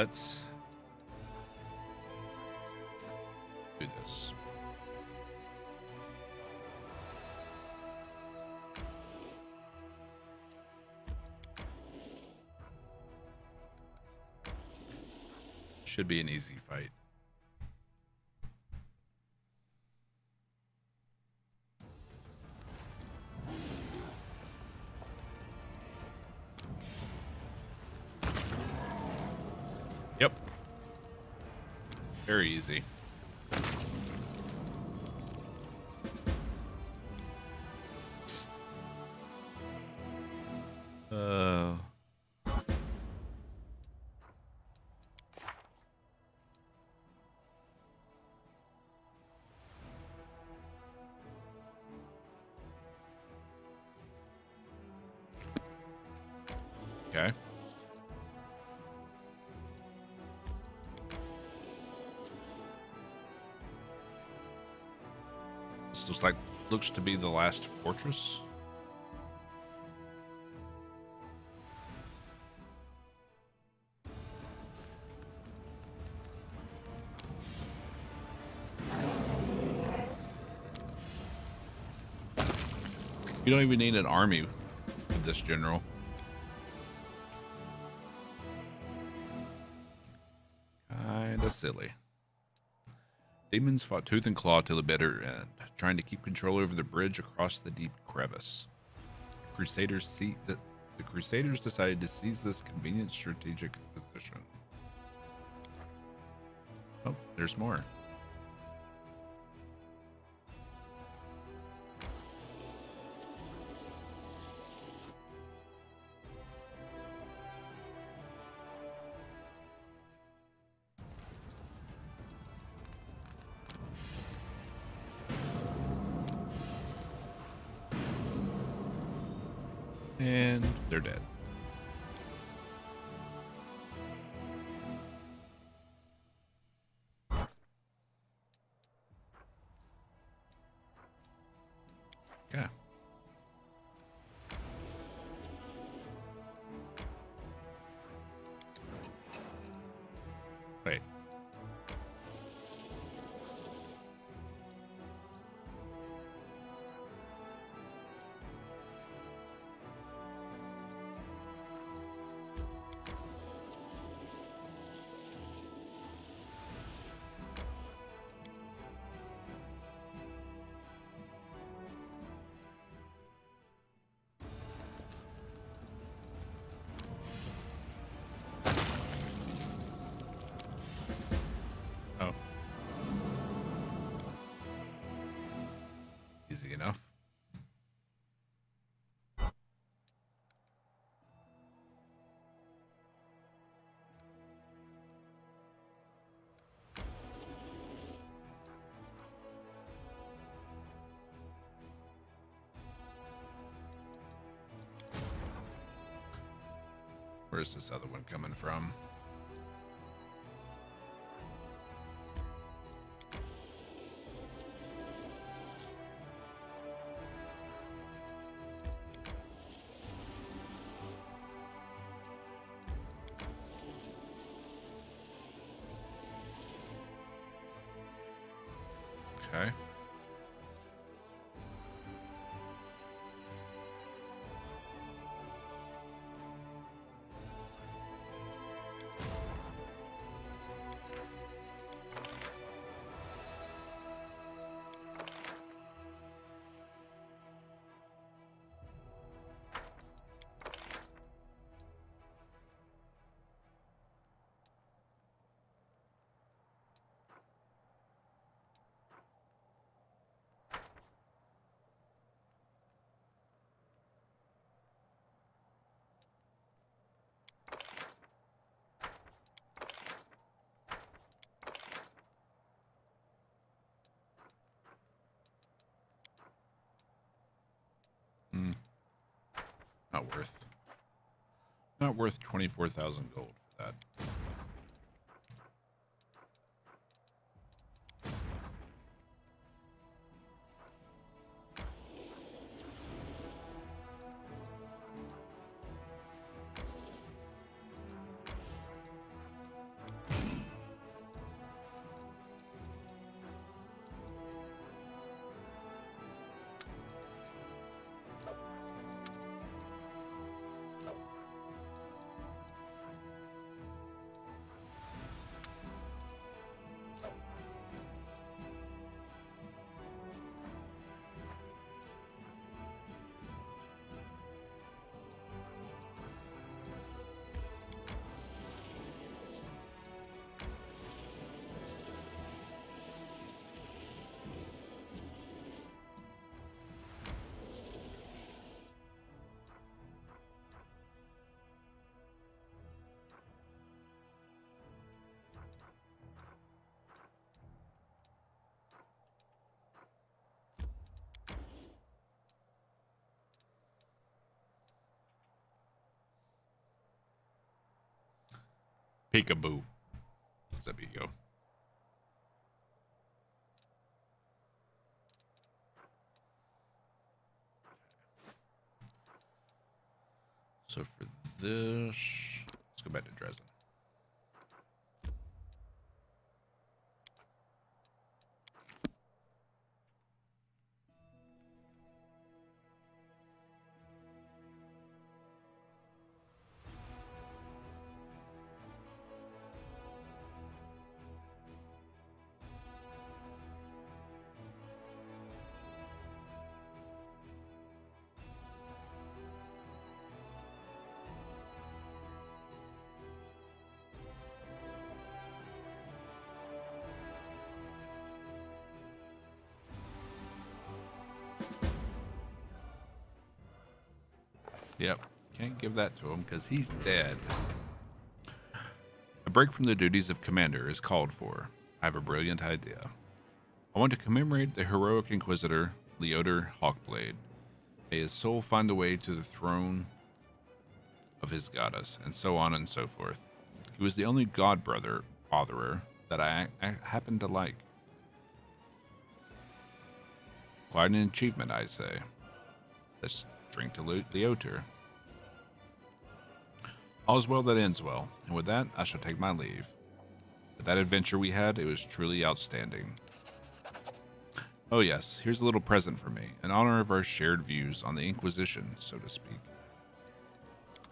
Let's do this. Should be an easy fight. Yep. Very easy. Okay. This looks to be the last fortress. You don't even need an army with this general. Kinda silly. Demons fought tooth and claw till the bitter end, trying to keep control over the bridge across the deep crevice. The Crusaders decided to seize this convenient strategic position. Oh, there's more. And they're dead. Yeah. Wait. Oh. Easy enough. Where's this other one coming from? Okay. Not worth. Not worth 24,000 gold for that. Peekaboo. What's up, Ego? So for this, let's go back to Dresden. Yep, can't give that to him because he's dead. A break from the duties of commander is called for. I have a brilliant idea. I want to commemorate the heroic Inquisitor, Leoder Hawkblade. May his soul find the way to the throne of his goddess, and so on and so forth. He was the only god botherer that I happened to like. Quite an achievement, I say. Let's drink to Leoter. All's well that ends well, and with that, I shall take my leave. But that adventure we had, it was truly outstanding. Oh yes, here's a little present for me, in honor of our shared views on the Inquisition, so to speak.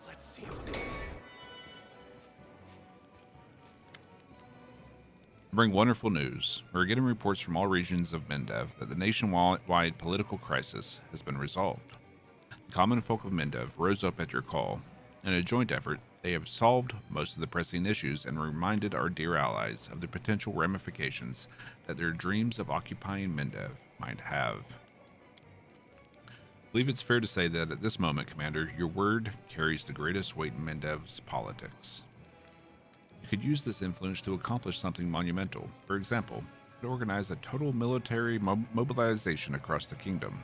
Let's see if I bring wonderful news. We're getting reports from all regions of Mendev that the nationwide political crisis has been resolved. The common folk of Mendev rose up at your call. In a joint effort, they have solved most of the pressing issues and reminded our dear allies of the potential ramifications that their dreams of occupying Mendev might have. I believe it's fair to say that at this moment, Commander, your word carries the greatest weight in Mendev's politics. You could use this influence to accomplish something monumental. For example, you could organize a total military mobilization across the kingdom.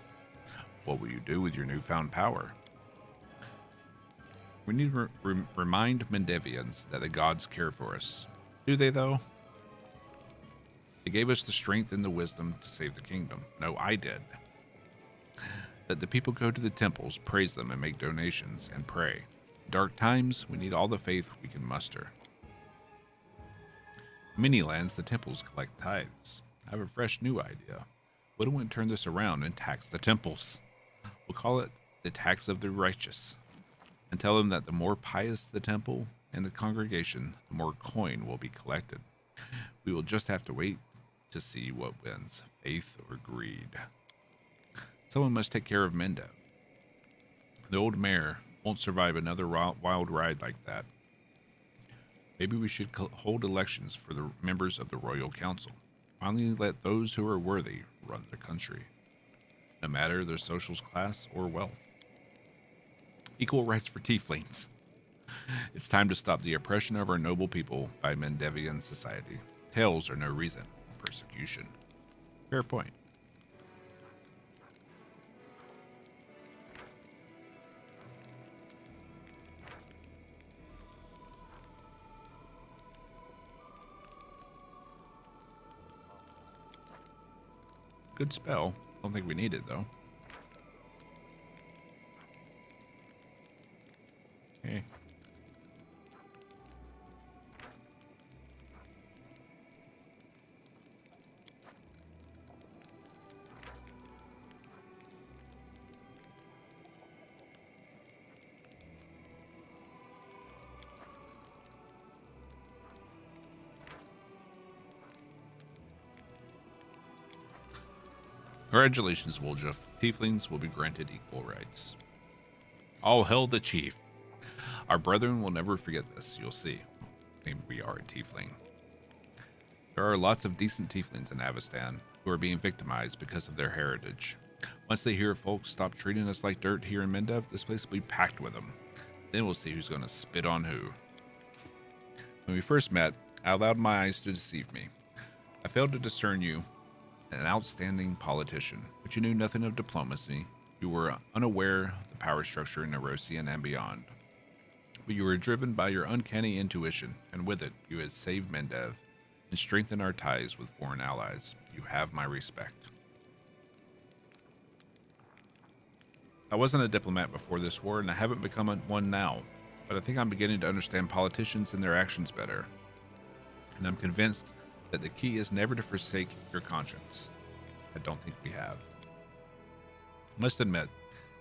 What will you do with your newfound power? We need to remind Mendevians that the gods care for us. Do they, though? They gave us the strength and the wisdom to save the kingdom. No, I did. That the people go to the temples, praise them, and make donations, and pray. In dark times, we need all the faith we can muster. In many lands, the temples collect tithes. I have a fresh new idea. What if we turn this around and tax the temples? We'll call it the tax of the righteous. And tell them that the more pious the temple and the congregation, the more coin will be collected. We will just have to wait to see what wins, faith or greed. Someone must take care of Mendev. The old mayor won't survive another wild ride like that. Maybe we should hold elections for the members of the Royal Council. Finally let those who are worthy run the country, no matter their social class or wealth. Equal rights for tieflings. It's time to stop the oppression of our noble people by Mendevian society. Tales are no reason. Persecution. Fair point. Good spell. Don't think we need it, though. Okay. Congratulations, Woljuf. Tieflings will be granted equal rights. All hail the chief. Our brethren will never forget this, you'll see. Maybe we are a tiefling. There are lots of decent tieflings in Avestan who are being victimized because of their heritage. Once they hear folks stop treating us like dirt here in Mendev, this place will be packed with them. Then we'll see who's going to spit on who. When we first met, I allowed my eyes to deceive me. I failed to discern you an outstanding politician, but you knew nothing of diplomacy. You were unaware of the power structure in Erosian and beyond. But you were driven by your uncanny intuition, and with it, you had saved Mendev and strengthened our ties with foreign allies. You have my respect. I wasn't a diplomat before this war, and I haven't become one now, but I think I'm beginning to understand politicians and their actions better. And I'm convinced that the key is never to forsake your conscience. I don't think we have. I must admit,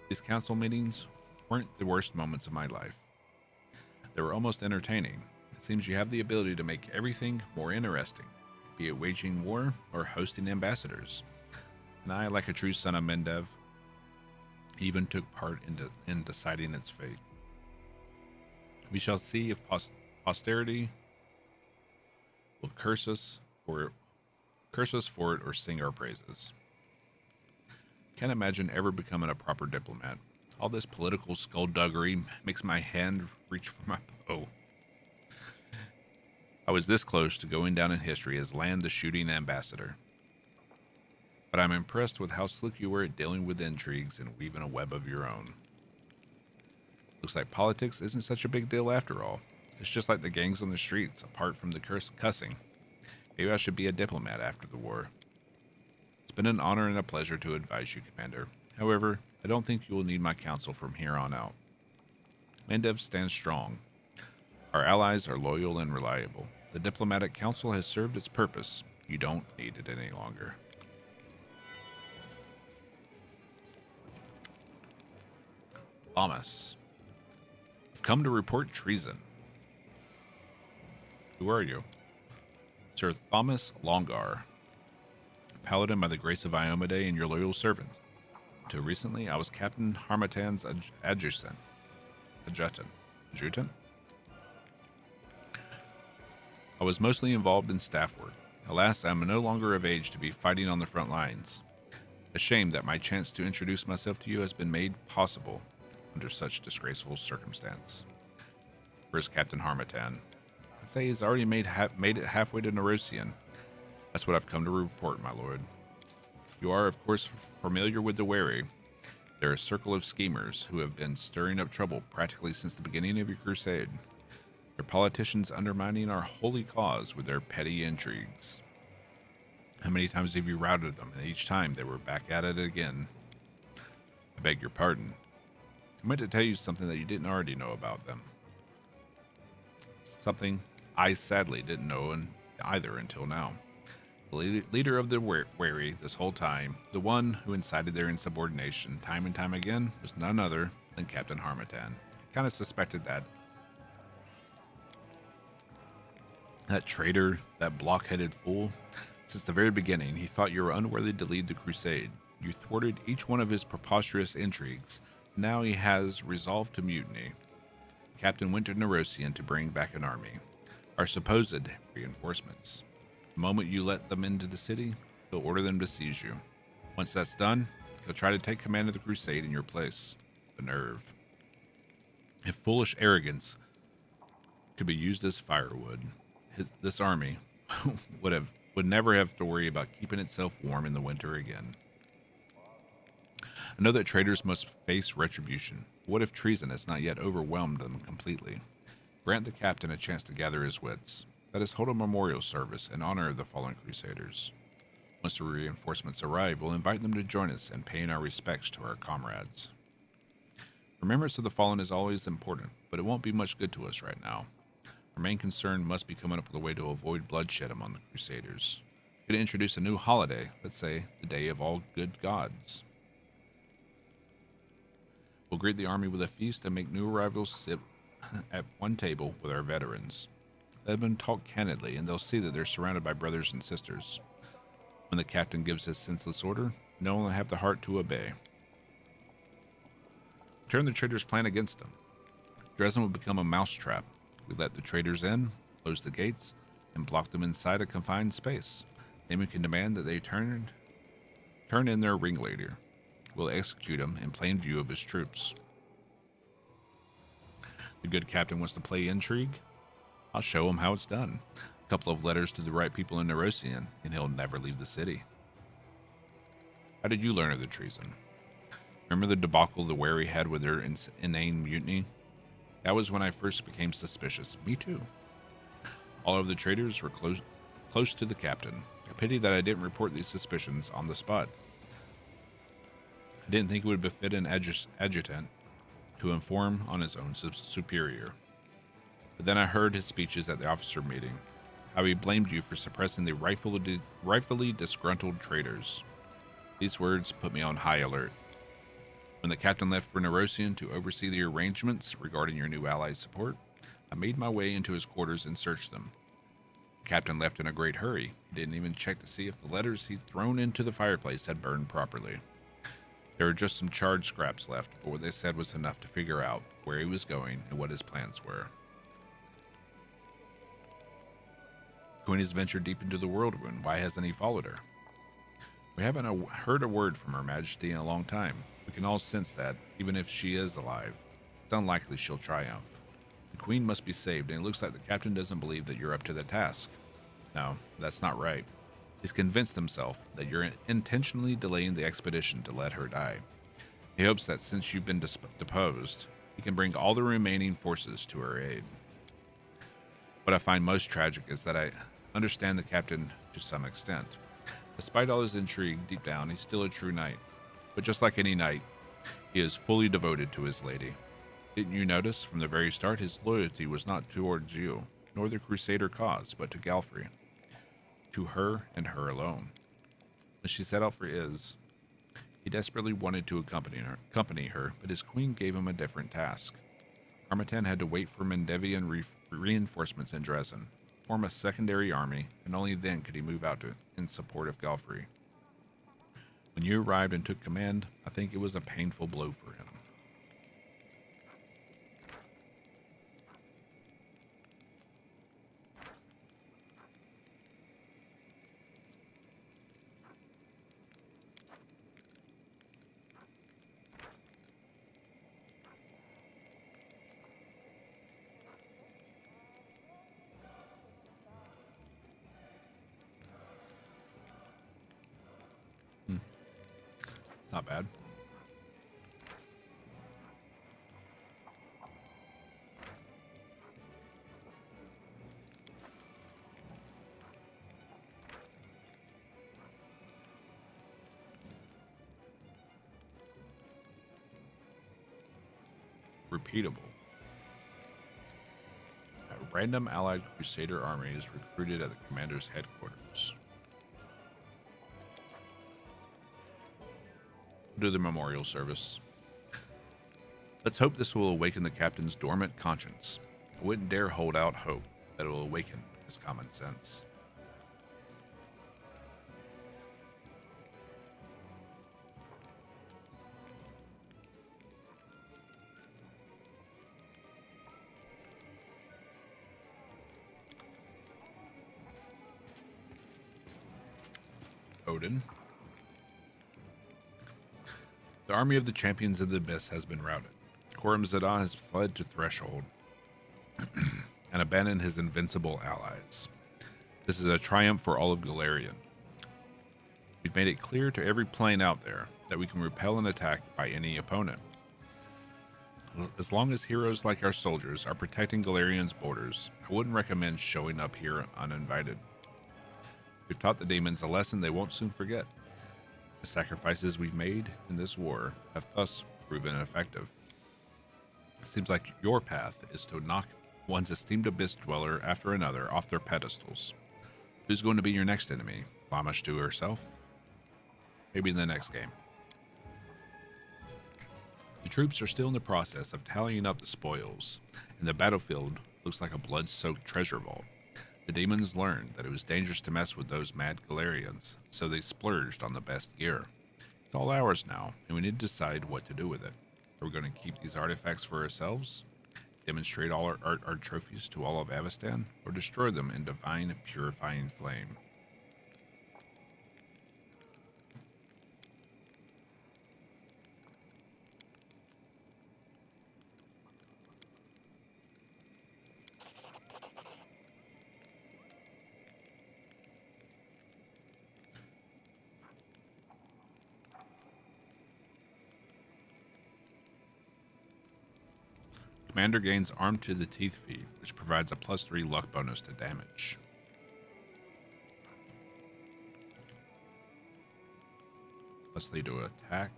these council meetings weren't the worst moments of my life. They were almost entertaining. It seems you have the ability to make everything more interesting, be it waging war or hosting ambassadors. And I, like a true son of Mendev, even took part in deciding its fate. We shall see if posterity will curse us for it or sing our praises. Can't imagine ever becoming a proper diplomat. All this political skullduggery makes my hand reach for my bow. I was this close to going down in history as Land the Shooting Ambassador. But I'm impressed with how slick you were at dealing with intrigues and weaving a web of your own. Looks like politics isn't such a big deal after all. It's just like the gangs on the streets, apart from the cussing. Maybe I should be a diplomat after the war. It's been an honor and a pleasure to advise you, Commander. However, I don't think you will need my counsel from here on out. Mendev stands strong. Our allies are loyal and reliable. The diplomatic council has served its purpose. You don't need it any longer. Thomas. I've come to report treason. Who are you? Sir Thomas Longar, paladin by the grace of Iomade and your loyal servant. Until recently, I was Captain Harmatan's adjutant. I was mostly involved in staff work. Alas, I am no longer of age to be fighting on the front lines. A shame that my chance to introduce myself to you has been made possible under such disgraceful circumstance. First, Captain Harmatan. I'd say he's already made it halfway to Nerosian. That's what I've come to report, my lord. You are, of course, familiar with the Wary. They're a circle of schemers who have been stirring up trouble practically since the beginning of your crusade. They're politicians undermining our holy cause with their petty intrigues. How many times have you routed them, and each time they were back at it again? I beg your pardon. I meant to tell you something that you didn't already know about them. Something I sadly didn't know either until now. The leader of the Wary this whole time, the one who incited their insubordination time and time again, was none other than Captain Harmatan. I kind of suspected that. That traitor, that block-headed fool, since the very beginning, he thought you were unworthy to lead the crusade. You thwarted each one of his preposterous intrigues. Now he has resolved to mutiny. The captain went to Nerosian to bring back an army. Our supposed reinforcements. The moment you let them into the city, he'll order them to seize you. Once that's done, he'll try to take command of the crusade in your place. The nerve. If foolish arrogance could be used as firewood, this army would never have to worry about keeping itself warm in the winter again. I know that traitors must face retribution. What if treason has not yet overwhelmed them completely? Grant the captain a chance to gather his wits. Let us hold a memorial service in honor of the fallen crusaders. Once the reinforcements arrive, we'll invite them to join us in paying our respects to our comrades. Remembrance of the fallen is always important, but it won't be much good to us right now. Our main concern must be coming up with a way to avoid bloodshed among the crusaders. We're going to introduce a new holiday, let's say the Day of All Good Gods. We'll greet the army with a feast and make new arrivals sit at one table with our veterans. Let them talk candidly, and they'll see that they're surrounded by brothers and sisters. When the captain gives his senseless order, no one will have the heart to obey. Turn the traitors' plan against them. Dresden will become a mousetrap. We let the traitors in, close the gates, and block them inside a confined space. Then we can demand that they turn in their ringleader. We'll execute him in plain view of his troops. The good captain wants to play intrigue. I'll show him how it's done. A couple of letters to the right people in Nerosian, and he'll never leave the city. How did you learn of the treason? Remember the debacle the Wary had with their inane mutiny? That was when I first became suspicious. Me too. All of the traders were close to the captain. A pity that I didn't report these suspicions on the spot. I didn't think it would befit an adjutant to inform on his own superior. But then I heard his speeches at the officer meeting, how he blamed you for suppressing the rightfully disgruntled traders. These words put me on high alert. When the captain left for Nerosian to oversee the arrangements regarding your new allies' support, I made my way into his quarters and searched them. The captain left in a great hurry. He didn't even check to see if the letters he'd thrown into the fireplace had burned properly. There were just some charred scraps left, but what they said was enough to figure out where he was going and what his plans were. Queen has ventured deep into the whirlwind. Why hasn't he followed her? We haven't heard a word from Her Majesty in a long time. We can all sense that, even if she is alive, it's unlikely she'll triumph. The Queen must be saved, and it looks like the captain doesn't believe that you're up to the task. No, that's not right. He's convinced himself that you're intentionally delaying the expedition to let her die. He hopes that since you've been deposed, he can bring all the remaining forces to her aid. What I find most tragic is that I understand the captain to some extent. Despite all his intrigue, deep down, he's still a true knight. But just like any knight, he is fully devoted to his lady. Didn't you notice from the very start his loyalty was not towards you, nor the Crusader cause, but to Galfrey? To her and her alone. When she set out for Iz, he desperately wanted to accompany her, but his queen gave him a different task. Armitan had to wait for Mendevian reinforcements in Dresden, form a secondary army, and only then could he move out in support of Galfrey. When you arrived and took command, I think it was a painful blow for him. Not bad. Repeatable. A random allied Crusader army is recruited at the commander's headquarters. Do the memorial service. Let's hope this will awaken the captain's dormant conscience. I wouldn't dare hold out hope that it will awaken his common sense. Odin. The army of the champions of the abyss has been routed. Coram Zada has fled to Threshold and abandoned his invincible allies. This is a triumph for all of Galarian. We've made it clear to every plane out there that we can repel an attack by any opponent. As long as heroes like our soldiers are protecting Galarian's borders, I wouldn't recommend showing up here uninvited. We've taught the demons a lesson they won't soon forget. The sacrifices we've made in this war have thus proven effective. It seems like your path is to knock one's esteemed abyss dweller after another off their pedestals. Who's going to be your next enemy? Lamashtu herself? Maybe in the next game. The troops are still in the process of tallying up the spoils, and the battlefield looks like a blood-soaked treasure vault. The demons learned that it was dangerous to mess with those mad Galarians, so they splurged on the best gear. It's all ours now, and we need to decide what to do with it. Are we going to keep these artifacts for ourselves, demonstrate all our trophies to all of Avestan, or destroy them in divine purifying flame? Commander gains Armed to the Teeth feat, which provides a +3 luck bonus to damage. Let's lead to attack.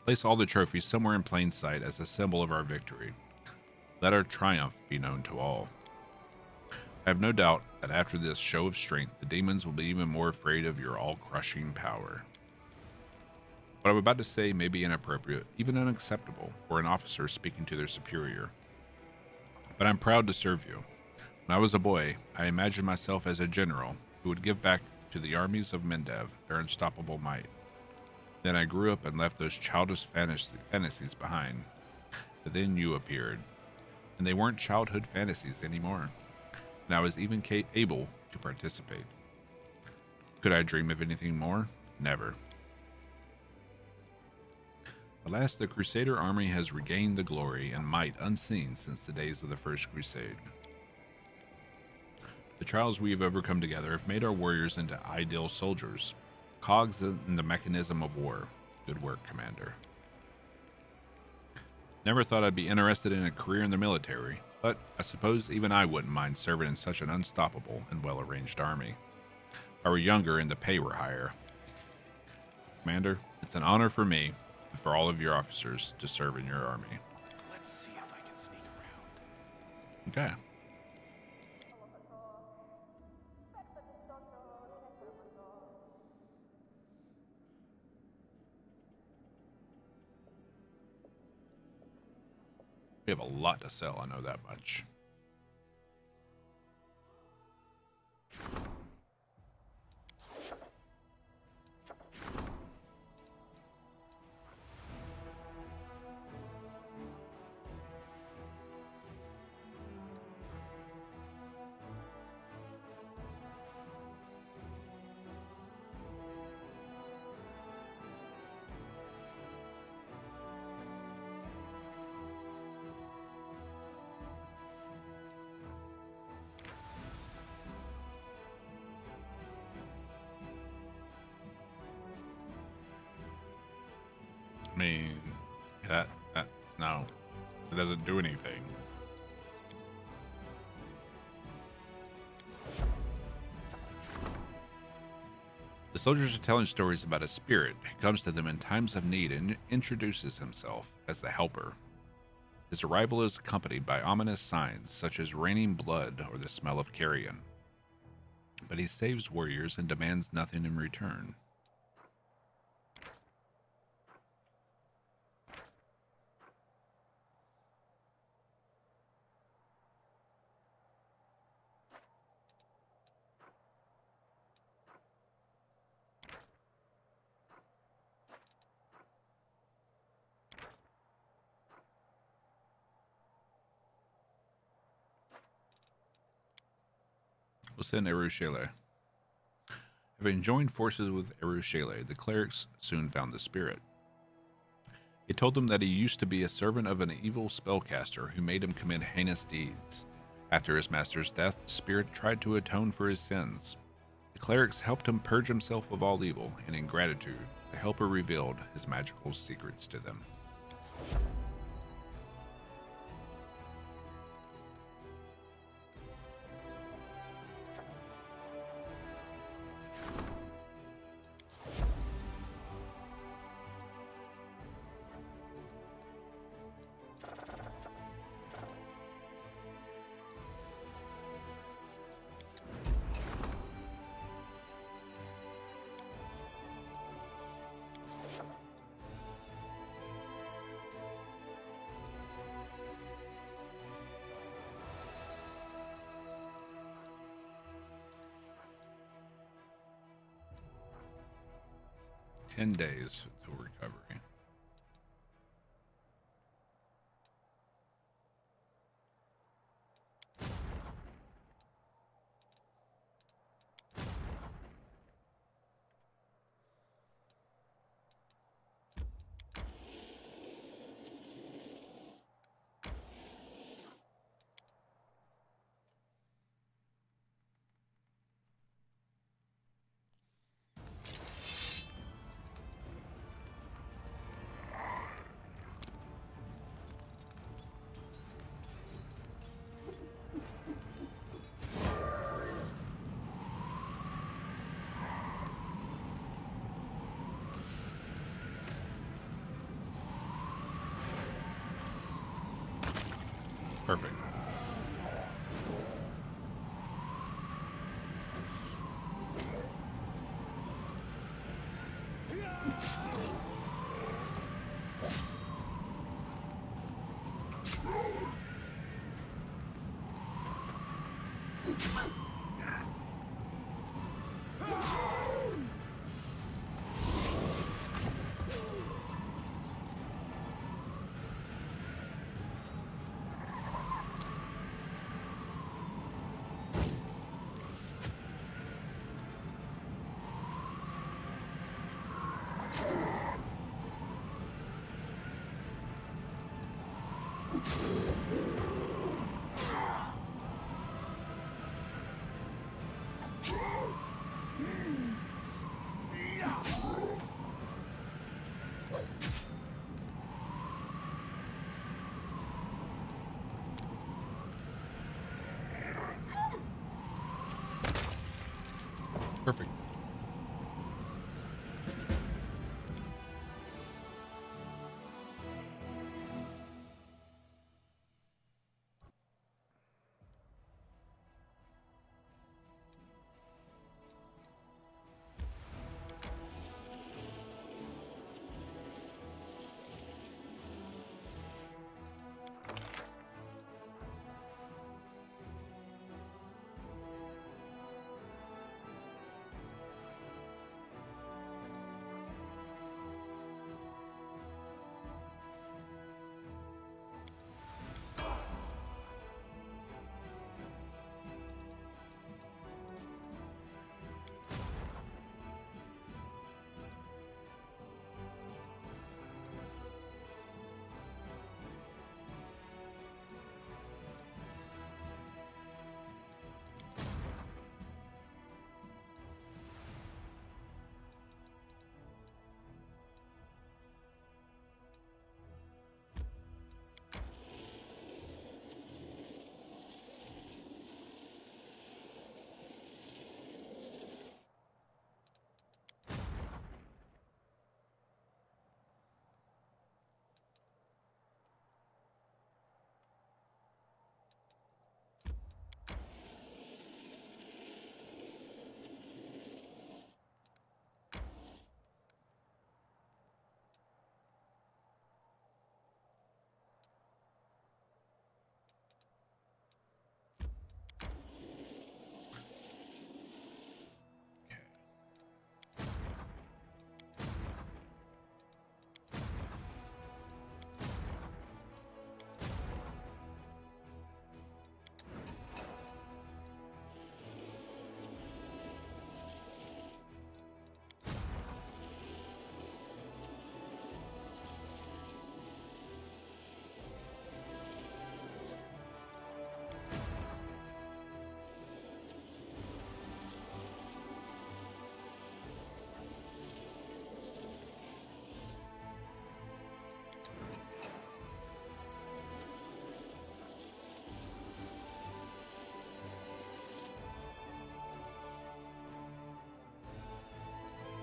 Place all the trophies somewhere in plain sight as a symbol of our victory. Let our triumph be known to all. I have no doubt that after this show of strength, the demons will be even more afraid of your all-crushing power. What I'm about to say may be inappropriate, even unacceptable, for an officer speaking to their superior. But I'm proud to serve you. When I was a boy, I imagined myself as a general who would give back to the armies of Mendev their unstoppable might. Then I grew up and left those childish fantasies behind. But then you appeared, and they weren't childhood fantasies anymore, and I was even able to participate. Could I dream of anything more? Never. Alas, the Crusader army has regained the glory and might unseen since the days of the First Crusade. The trials we have overcome together have made our warriors into ideal soldiers, cogs in the mechanism of war. Good work, Commander. Never thought I'd be interested in a career in the military, but I suppose even I wouldn't mind serving in such an unstoppable and well-arranged army. If I were younger and the pay were higher. Commander, it's an honor for me and for all of your officers to serve in your army. Let's see if I can sneak around. Okay. We have a lot to sell, I know that much. I mean, that no, it doesn't do anything. The soldiers are telling stories about a spirit who comes to them in times of need and introduces himself as the helper. His arrival is accompanied by ominous signs such as raining blood or the smell of carrion. But he saves warriors and demands nothing in return. Was in Erushele. Having joined forces with Erushele, the clerics soon found the spirit. He told them that he used to be a servant of an evil spellcaster who made him commit heinous deeds. After his master's death, the spirit tried to atone for his sins. The clerics helped him purge himself of all evil, and in gratitude, the helper revealed his magical secrets to them. "10 days till recovery." Perfect. Perfect.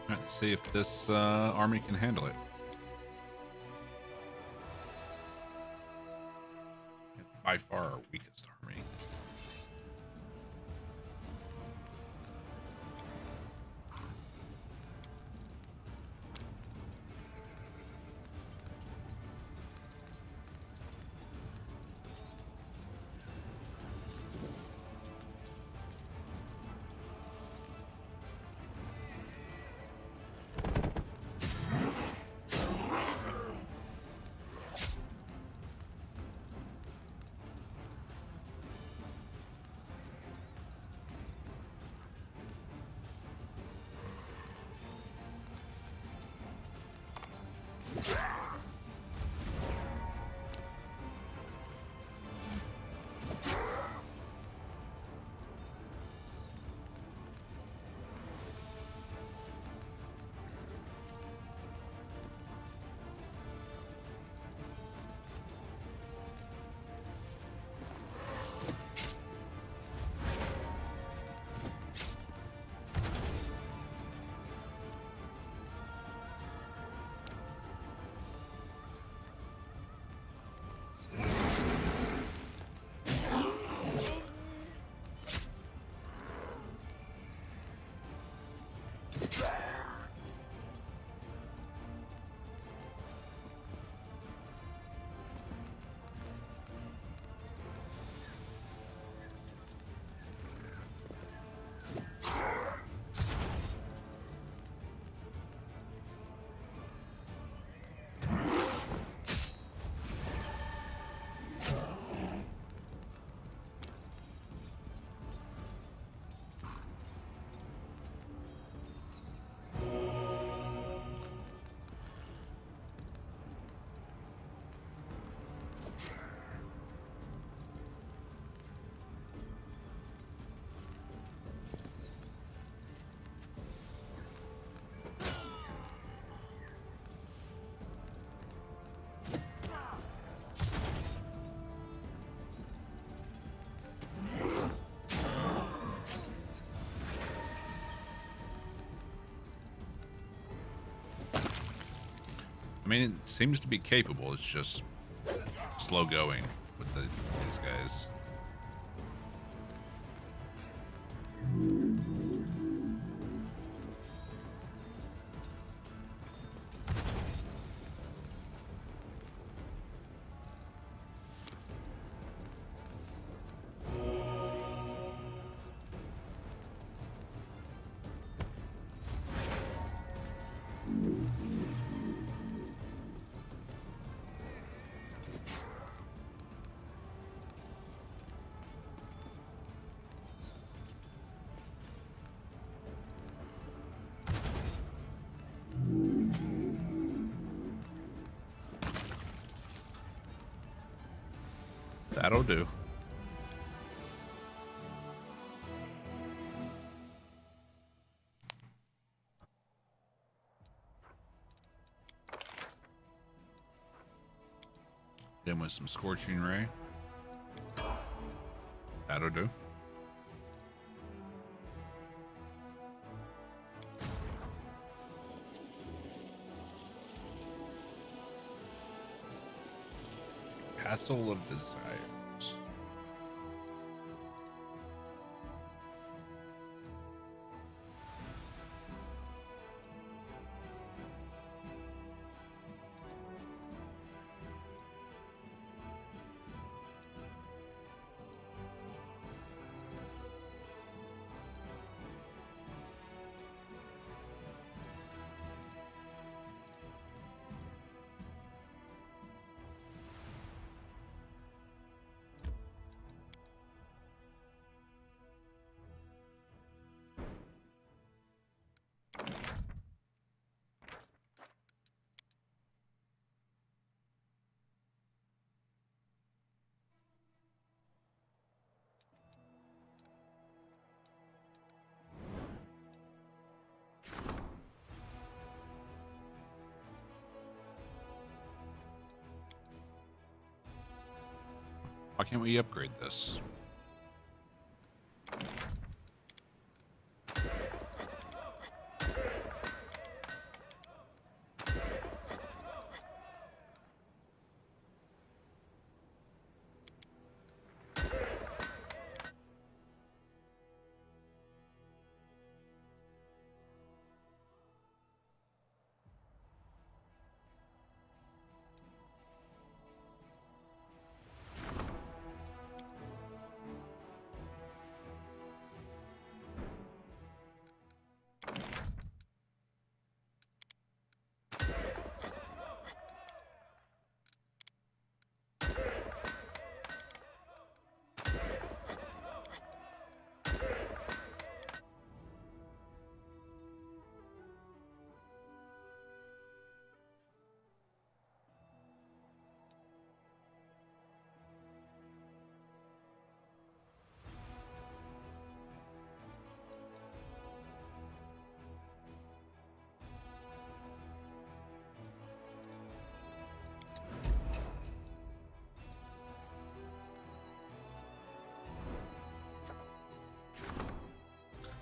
All right, let's see if this army can handle it. It's by far our weakest army. I mean, it seems to be capable. It's just slow going with these guys. That'll do. Then with some Scorching Ray. That'll do. Castle of Desires. Why can't we upgrade this?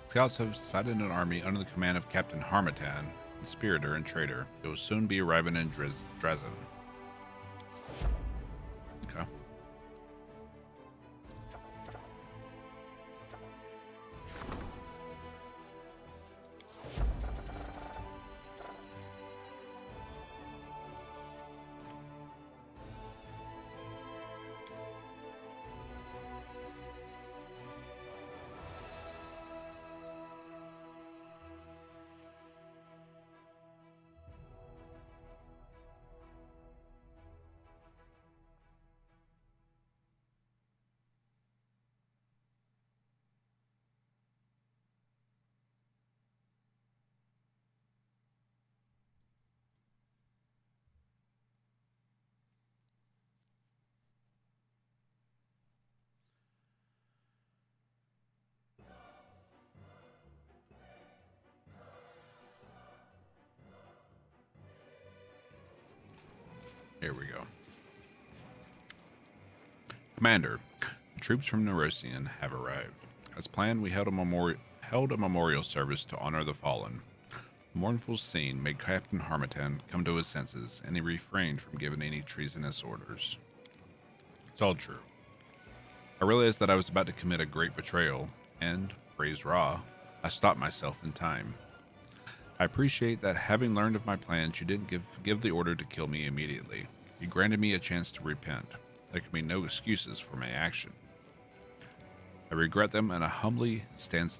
Scouts have sighted an army under the command of Captain Harmatan, conspirator and traitor. It will soon be arriving in Drazin. Okay. Here we go. Commander, the troops from Nerosian have arrived. As planned, we held a memorial service to honor the fallen. The mournful scene made Captain Harmattan come to his senses, and he refrained from giving any treasonous orders. It's all true. I realized that I was about to commit a great betrayal, and, praise Ra, I stopped myself in time. I appreciate that having learned of my plans, you didn't give the order to kill me immediately. You granted me a chance to repent. There can be no excuses for my action. I regret them, and I humbly stand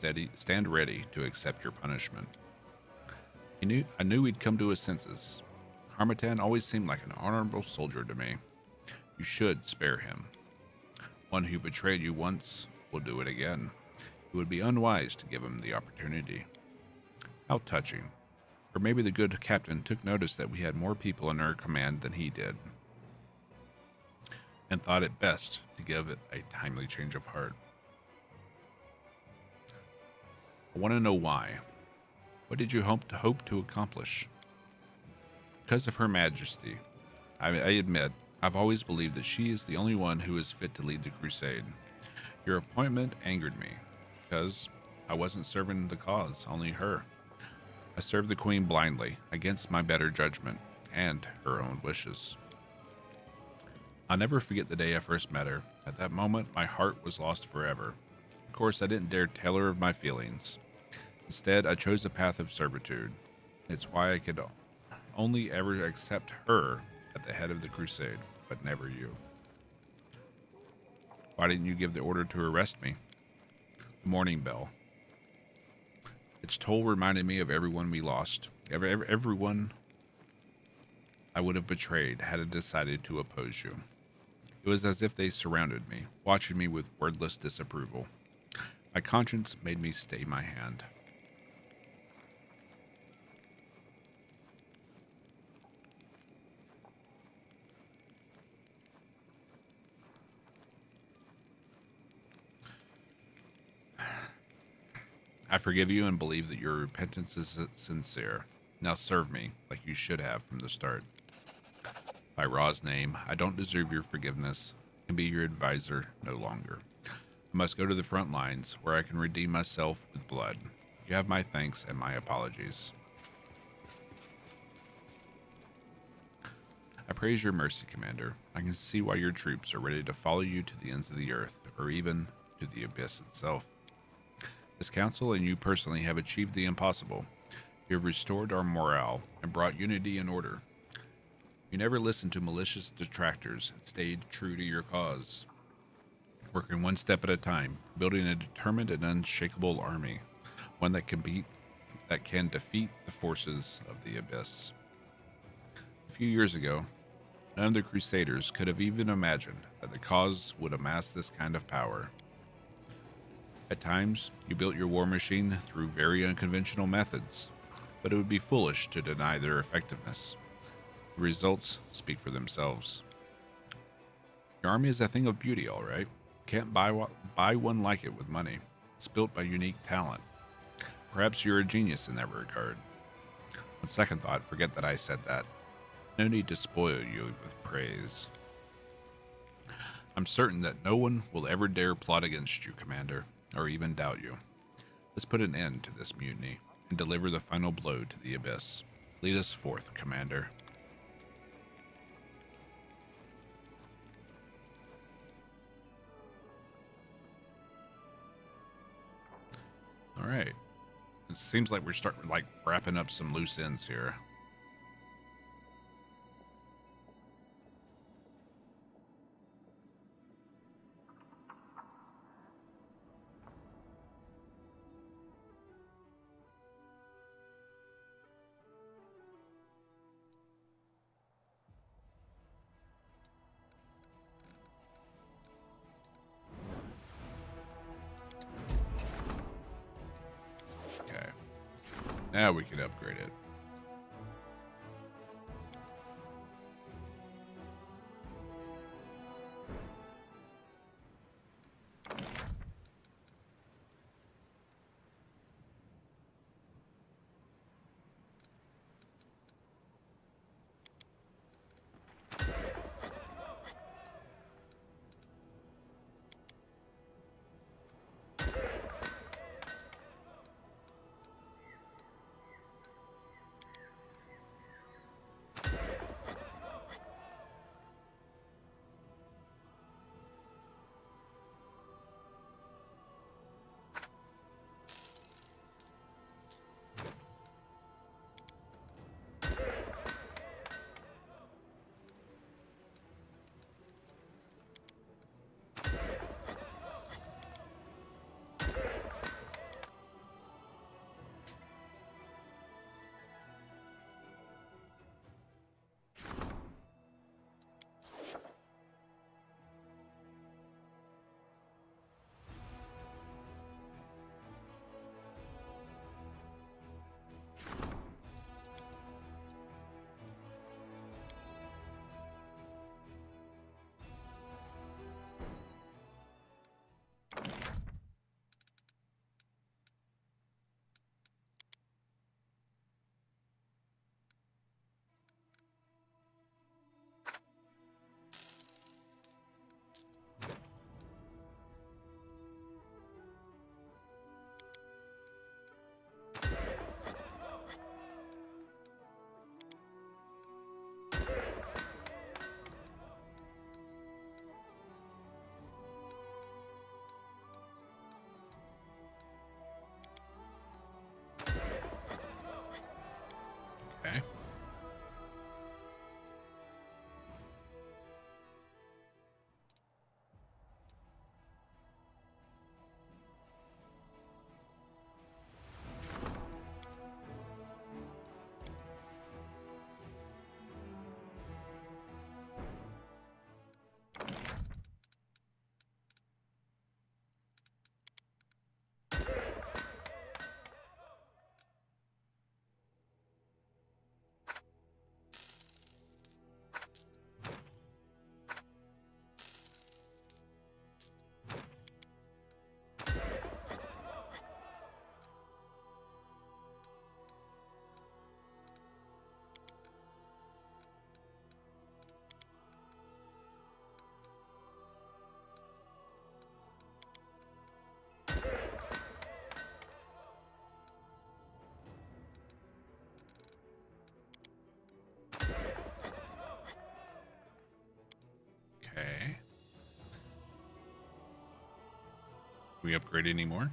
ready to accept your punishment. I knew he'd come to his senses. Harmattan always seemed like an honorable soldier to me. You should spare him. One who betrayed you once will do it again. It would be unwise to give him the opportunity. How touching. Or maybe the good captain took notice that we had more people in our command than he did, and thought it best to give it a timely change of heart. I want to know why. What did you hope to accomplish? Because of Her Majesty. I admit, I've always believed that she is the only one who is fit to lead the crusade. Your appointment angered me, because I wasn't serving the cause, only her. I served the Queen blindly, against my better judgment, and her own wishes. I'll never forget the day I first met her. At that moment, my heart was lost forever. Of course, I didn't dare tell her of my feelings. Instead, I chose the path of servitude. It's why I could only ever accept her at the head of the crusade, but never you. Why didn't you give the order to arrest me? The morning bell. Its toll reminded me of everyone we lost. Everyone I would have betrayed had I decided to oppose you. It was as if they surrounded me, watching me with wordless disapproval. My conscience made me stay my hand. I forgive you and believe that your repentance is sincere. Now serve me, like you should have from the start. By Ra's name, I don't deserve your forgiveness. I can be your advisor no longer. I must go to the front lines, where I can redeem myself with blood. You have my thanks and my apologies. I praise your mercy, Commander. I can see why your troops are ready to follow you to the ends of the earth, or even to the abyss itself. This council and you personally have achieved the impossible. You have restored our morale and brought unity and order. You never listened to malicious detractors and stayed true to your cause, working one step at a time, building a determined and unshakable army, one that can defeat the forces of the abyss. A few years ago, none of the Crusaders could have even imagined that the cause would amass this kind of power. At times, you built your war machine through very unconventional methods, but it would be foolish to deny their effectiveness. The results speak for themselves. Your army is a thing of beauty, all right. Can't buy one like it with money. It's built by unique talent. Perhaps you're a genius in that regard. On second thought, forget that I said that. No need to spoil you with praise. I'm certain that no one will ever dare plot against you, Commander, or even doubt you. Let's put an end to this mutiny and deliver the final blow to the abyss. Lead us forth, Commander. All right. It seems like we're starting wrapping up some loose ends here. Okay. Now we can upgrade it. we upgrade any more?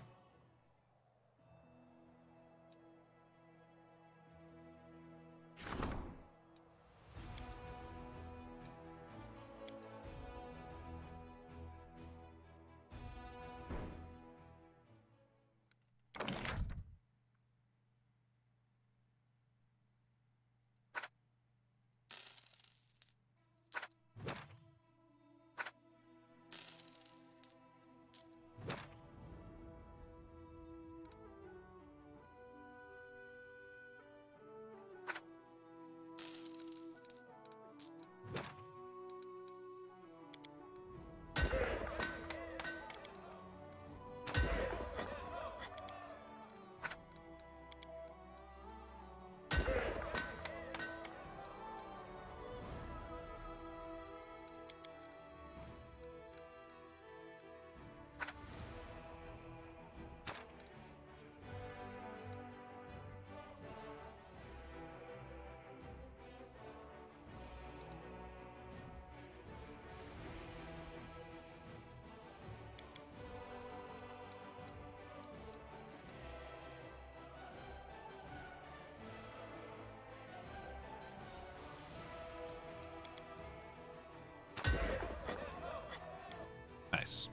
Nice.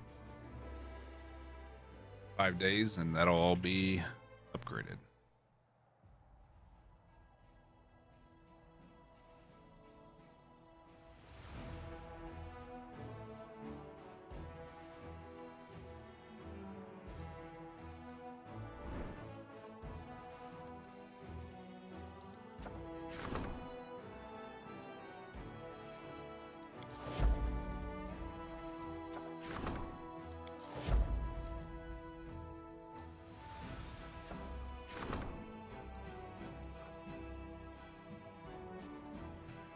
5 days, and that'll all be upgraded.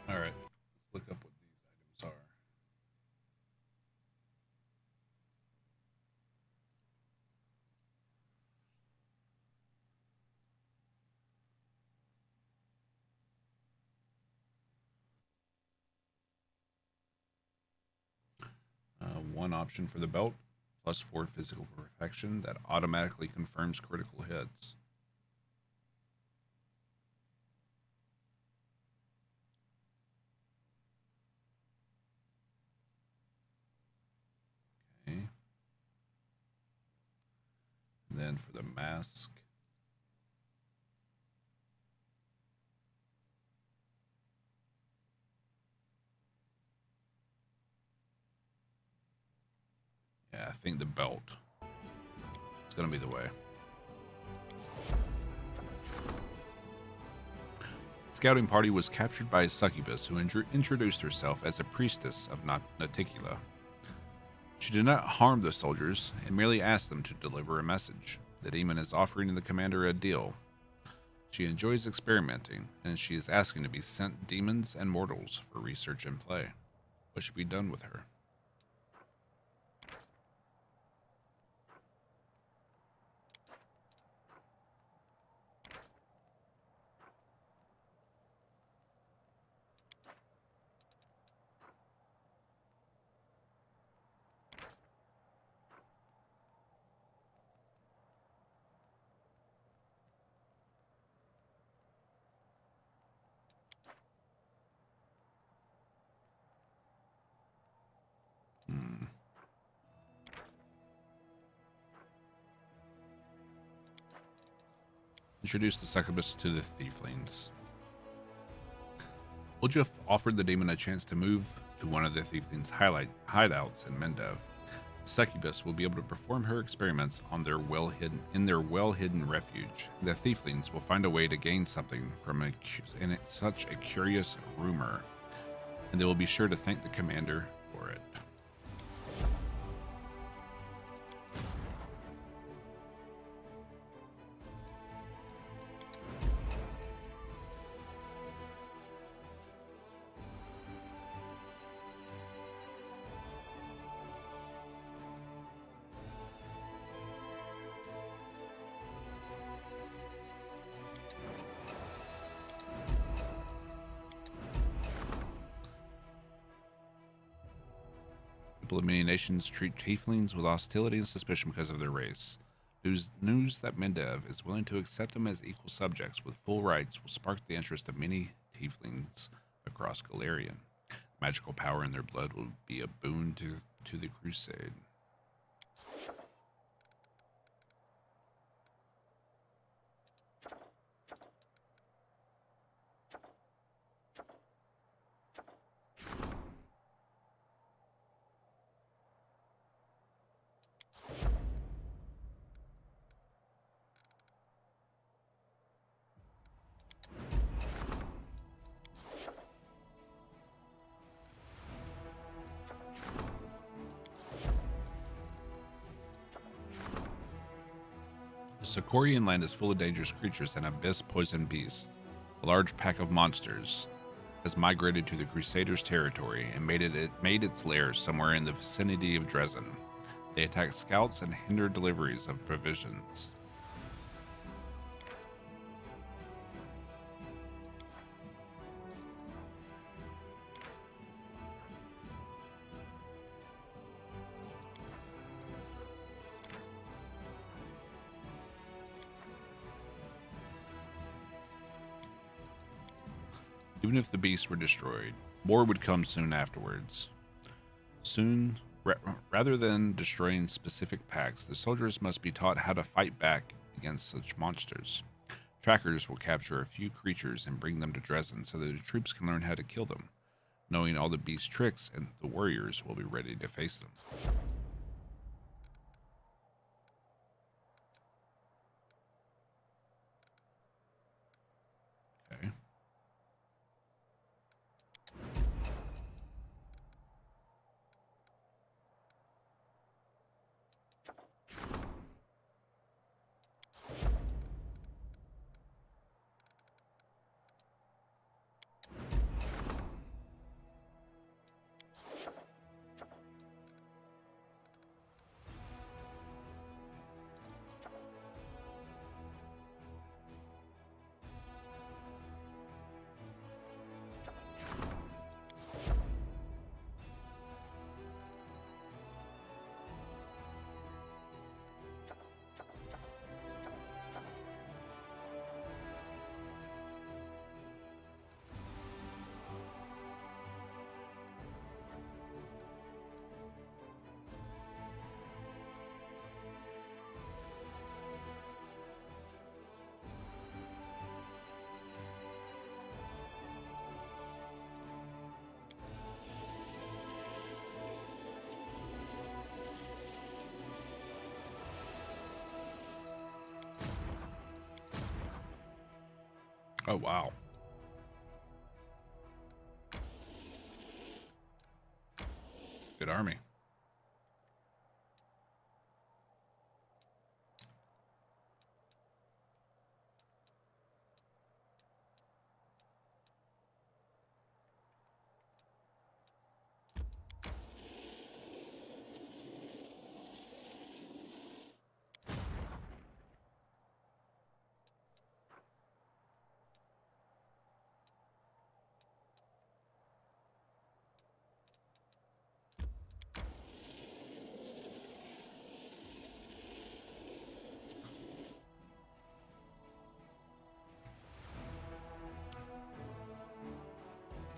All right, let's look up what these items are. One option for the belt, +4 physical perfection that automatically confirms critical hits. Okay. And then for the mask, yeah, I think the belt is going to be the way. Scouting party was captured by a succubus who introduced herself as a priestess of Naticula. She did not harm the soldiers and merely asked them to deliver a message. The demon is offering the commander a deal. She enjoys experimenting, and she is asking to be sent demons and mortals for research and play. What should be done with her? Introduce the succubus to the thieflings. Uljuf offered the demon a chance to move to one of the thieflings' hideouts in Mendev. The succubus will be able to perform her experiments on their well-hidden refuge. The thieflings will find a way to gain something from such a curious rumor, and they will be sure to thank the commander for it. People of many nations treat tieflings with hostility and suspicion because of their race. News that Mendev is willing to accept them as equal subjects with full rights will spark the interest of many tieflings across Galarian. Magical power in their blood will be a boon to the crusade. The Sicorian land is full of dangerous creatures and abyss poison beasts. A large pack of monsters has migrated to the Crusaders' territory and made its lair somewhere in the vicinity of Dresden. They attack scouts and hinder deliveries of provisions. Even if the beasts were destroyed, more would come soon afterwards. Rather than destroying specific packs, the soldiers must be taught how to fight back against such monsters. Trackers will capture a few creatures and bring them to Dresden so that the troops can learn how to kill them. Knowing all the beast tricks, and the warriors will be ready to face them. Okay. Oh, wow. Good army.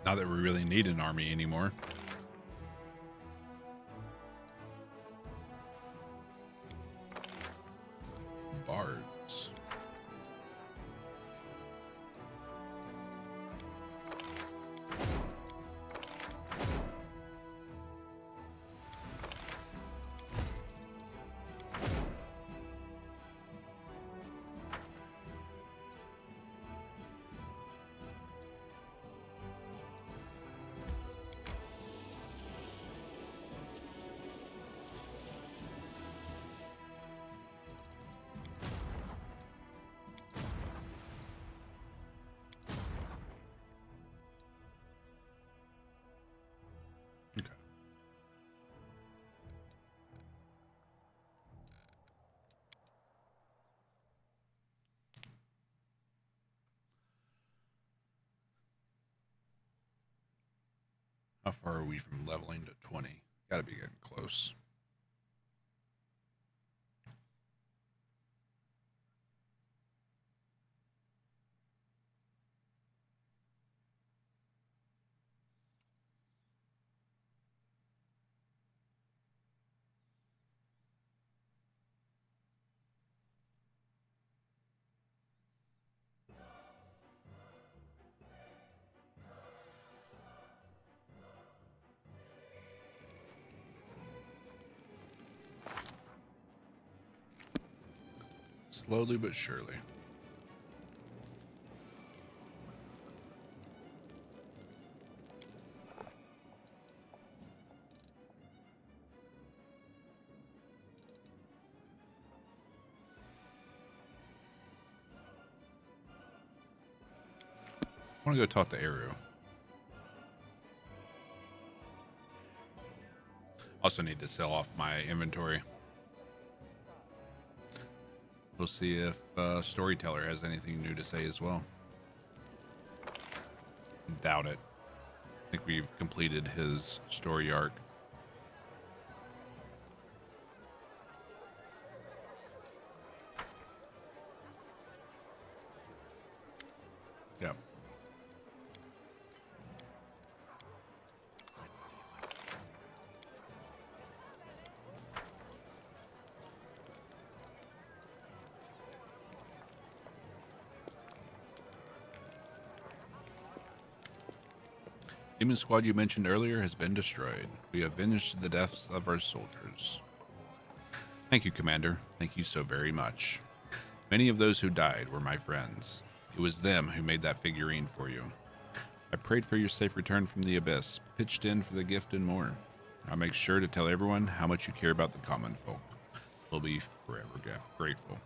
Not that we really need an army anymore. Bards. Okay. How far are we from leveling to 20? Gotta be getting close. Slowly but surely. I want to go talk to Aru. Also need to sell off my inventory. We'll see if Storyteller has anything new to say as well. Doubt it. I think we've completed his story arc. Yep. Demon squad you mentioned earlier has been destroyed. We have avenged the deaths of our soldiers. Thank you, Commander. Thank you so very much. Many of those who died were my friends. It was them who made that figurine for you. I prayed for your safe return from the abyss, pitched in for the gift and more. I'll make sure to tell everyone how much you care about the common folk. We'll be forever grateful.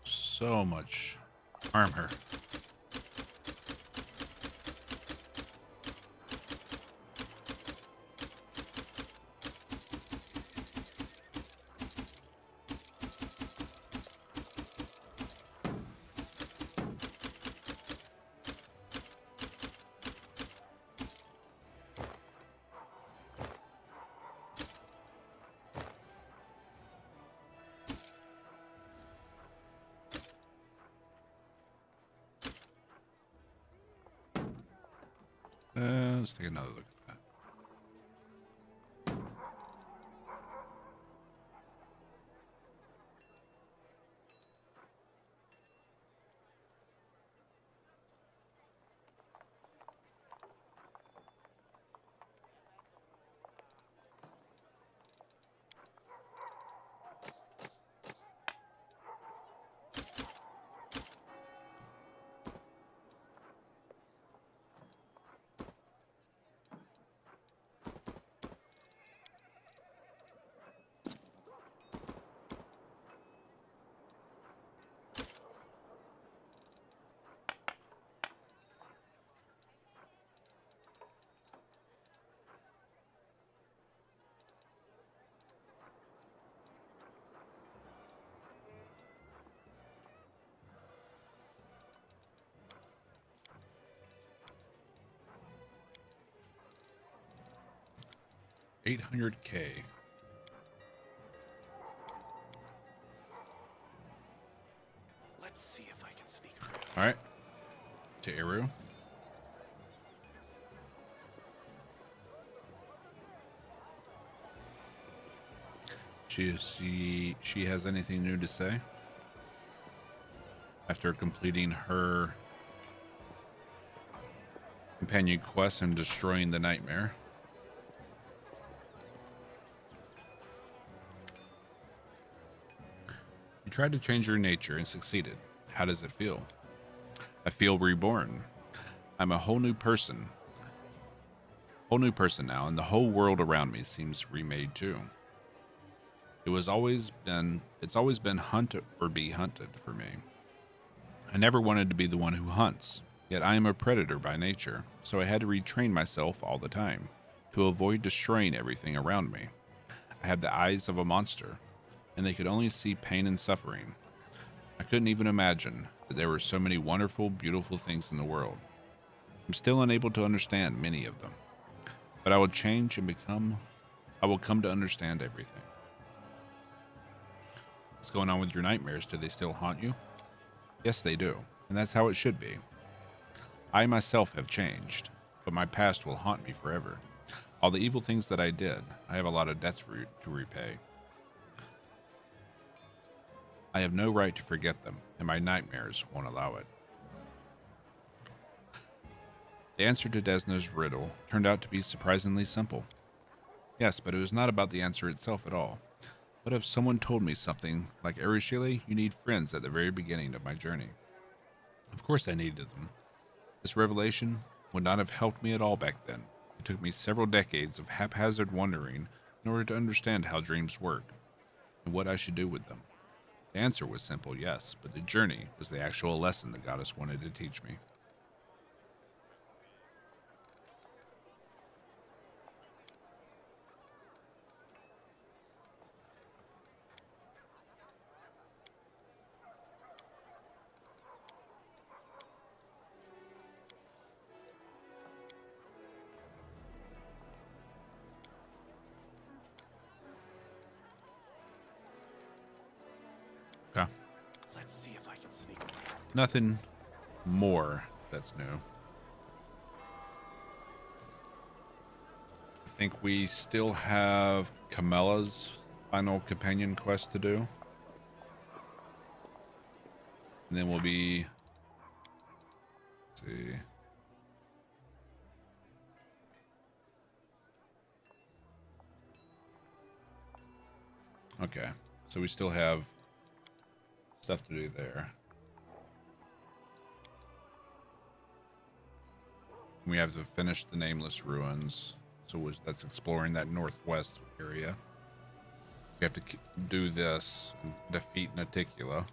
So much armor. Let's take another look at that. 800K. Let's see if I can sneak around. All right. To Eru. She has anything new to say? After completing her companion quest and destroying the nightmare. You tried to change your nature and succeeded. How does it feel? I feel reborn. I'm a whole new person. Whole new person now, and the whole world around me seems remade too. It's always been hunt or be hunted for me. I never wanted to be the one who hunts, yet I am a predator by nature, so I had to retrain myself all the time to avoid destroying everything around me. I had the eyes of a monster, and they could only see pain and suffering. I couldn't even imagine that there were so many wonderful, beautiful things in the world. I'm still unable to understand many of them, but I will change and I will come to understand everything. What's going on with your nightmares? Do they still haunt you? Yes, they do, and that's how it should be. I myself have changed, but my past will haunt me forever. All the evil things that I did, I have a lot of debts to repay. I have no right to forget them, and my nightmares won't allow it. The answer to Desna's riddle turned out to be surprisingly simple. Yes, but it was not about the answer itself at all. What if someone told me something like, Arishile, you need friends at the very beginning of my journey? Of course I needed them. This revelation would not have helped me at all back then. It took me several decades of haphazard wandering in order to understand how dreams work and what I should do with them. The answer was simple, yes, but the journey was the actual lesson the goddess wanted to teach me. Okay. Let's see if I can sneak around. Nothing more that's new. I think we still have Camella's final companion quest to do. And then we'll be... Let's see. Okay. So we still have stuff to do there. We have to finish the Nameless Ruins. So that's exploring that northwest area. We have to do this, defeat Naticula.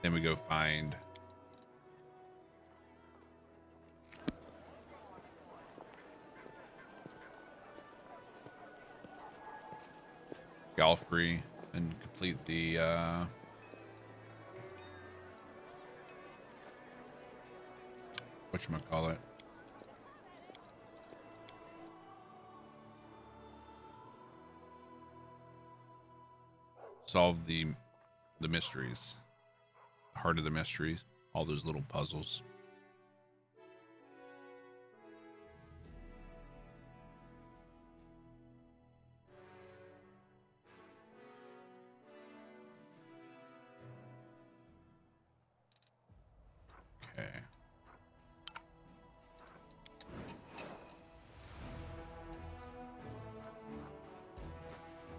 Then we go find Galfrey and complete the whatchamacallit. Solve the mysteries. The heart of the mysteries. All those little puzzles. Okay.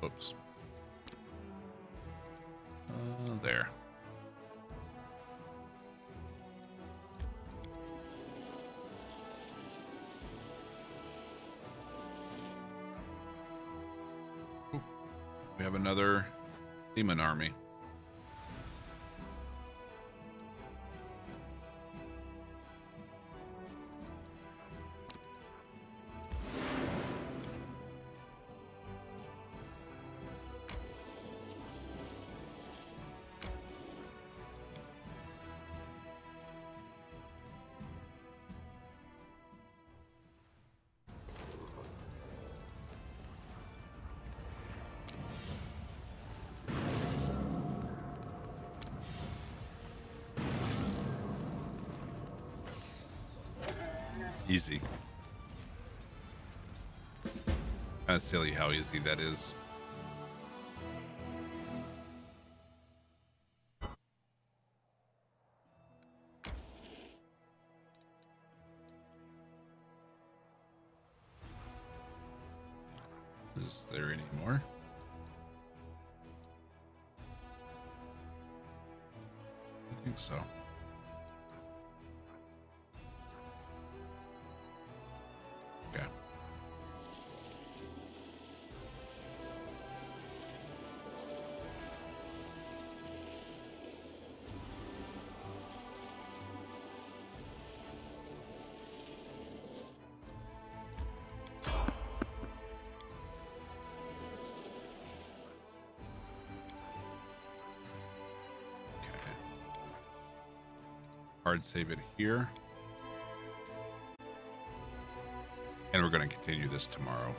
Oops. There. Ooh. We have another demon army. Easy. Kind of silly how easy that is. Is there any more? I think so. Okay. Hard save it here. And we're going to continue this tomorrow.